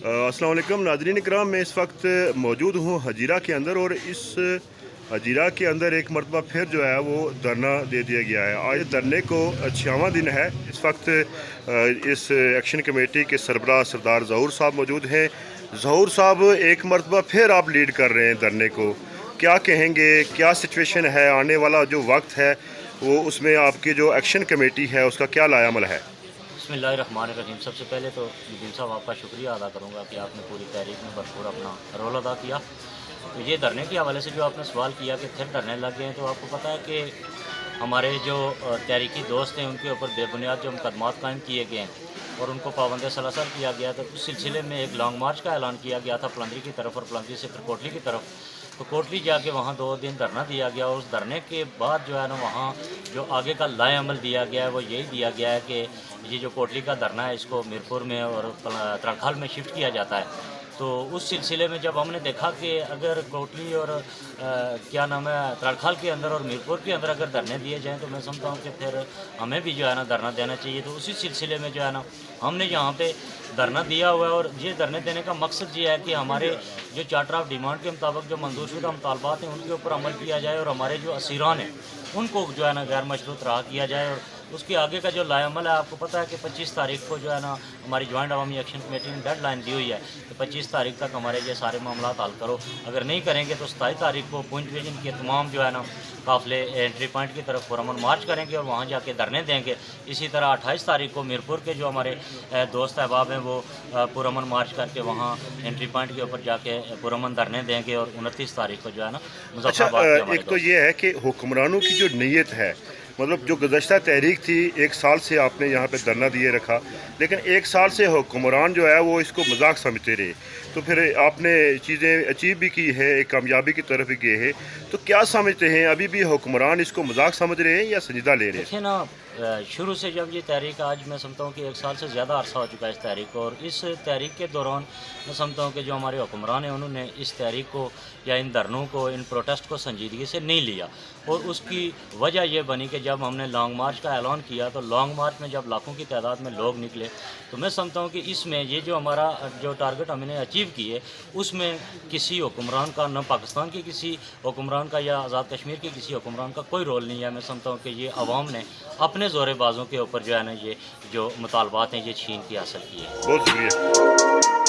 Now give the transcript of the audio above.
अस्सलाम वालेकुम नाज़रीन इकराम, मैं इस वक्त मौजूद हूँ हजीरा के अंदर और इस हजीरा के अंदर एक मरतबा फिर जो है वो धरना दे दिया गया है। आज धरने को 6वां दिन है। इस वक्त इस एक्शन कमेटी के सरबराह सरदार ज़हूर साहब मौजूद हैं। ज़हूर साहब, एक मरतबा फिर आप लीड कर रहे हैं धरने को, क्या कहेंगे, क्या सिचुएशन है, आने वाला जो वक्त है वो उसमें आपकी जो एक्शन कमेटी है उसका क्या लायामल है? बिस्मिल्लाहिर्रहमानिर्रहीम। सबसे पहले तो नदीम साहब आपका शुक्रिया अदा करूँगा कि आपने पूरी तहरीक में भरपूर अपना रोल अदा किया। तो ये धरने के हवाले से जो आपने सवाल किया कि फिर धरने लग गए हैं, तो आपको पता है कि हमारे जो तहरीकी दोस्त हैं उनके ऊपर बेबुनियाद जो मुकदमात कायम किए गए हैं और उनको पाबंद सलासर किया गया। तो उस सिलसिले में एक लॉन्ग मार्च का ऐलान किया गया था पलंदरी की तरफ और पलंदरी से फिर कोटली की तरफ। तो कोटली जाके वहाँ 2 दिन धरना दिया गया और उस धरने के बाद जो है ना वहाँ जो आगे का लाए अमल दिया गया है वो यही दिया गया है कि ये जो कोटली का धरना है इसको मीरपुर में और तड़खाल में शिफ्ट किया जाता है। तो उस सिलसिले में जब हमने देखा कि अगर कोटली और क्या नाम है तड़खाल के अंदर और मीरपुर के अंदर अगर धरने दिए जाएँ तो मैं समझता हूँ कि फिर हमें भी जो है ना धरना देना चाहिए। तो उसी सिलसिले में जो है ना हमने यहाँ पे धरना दिया हुआ है और ये धरने देने का मकसद ये है कि हमारे जो चार्टर ऑफ डिमांड के मुताबिक जो मंजूरशुदा मुतालबात हैं उनके ऊपर अमल किया जाए और हमारे जो असीरान हैं उनको जो है ना गैर मशरूत रहा किया जाए। और उसके आगे का जो लायामल है, आपको पता है कि 25 तारीख को जो है ना हमारी जॉइंट अवामी एक्शन कमेटी ने डेडलाइन दी हुई है कि 25 तारीख तक हमारे ये सारे मामला हल करो। अगर नहीं करेंगे तो 27 तारीख को पूंछ डिवीजन के तमाम जो है ना काफिले एंट्री पॉइंट की तरफ पुरअमन मार्च करेंगे और वहाँ जाके धरने देंगे। इसी तरह 28 तारीख को मीरपुर के जो हमारे दोस्त अहबाब हैं वो पुरअमन मार्च करके वहाँ एंट्री पॉइंट के ऊपर जाके पुरअमन धरने देंगे और 29 तारीख को जो है ना मुजफ्फराबाद। एक तो ये है कि हुक्मरानों की जो नीयत है, मतलब जो गुज़श्ता तहरीक थी, 1 साल से आपने यहाँ पे धरना दिए रखा, लेकिन 1 साल से हुक्मरान जो है वो इसको मजाक समझते रहे, तो फिर आपने चीज़ें अचीव भी की है, एक कामयाबी की तरफ भी गए हैं। तो क्या समझते हैं, अभी भी हुक्मरान इसको मजाक समझ रहे हैं या संजीदा ले रहे हैं? देखिए ना, शुरू से जब ये तहरीक, आज मैं समझता हूँ कि 1 साल से ज़्यादा अरसा हो चुका है इस तहरीक को, और इस तहरीक के दौरान मैं समझता हूँ कि जो हमारे हुक्मरान हैं उन्होंने इस तहरीक को या इन धरनों को, इन प्रोटेस्ट को संजीदगी से नहीं लिया। और उसकी वजह ये बनी कि जब हमने लॉन्ग मार्च का ऐलान किया तो लॉन्ग मार्च में जब लाखों की तादाद में लोग निकले, तो मैं समझता हूँ कि इसमें ये जो हमारा जो टारगेट हमने अचीव किए उसमें किसी हुक्मरान का, न पाकिस्तान के किसी हुक्मरान का या आज़ाद कश्मीर के किसी हुक्मरान का कोई रोल नहीं है। मैं समझता हूँ कि ये अवाम ने अपने ज़ोरेबाजों के ऊपर जो है ना ये जो मुतालबात हैं ये छीन के हासिल किए। बहुत शुक्रिया।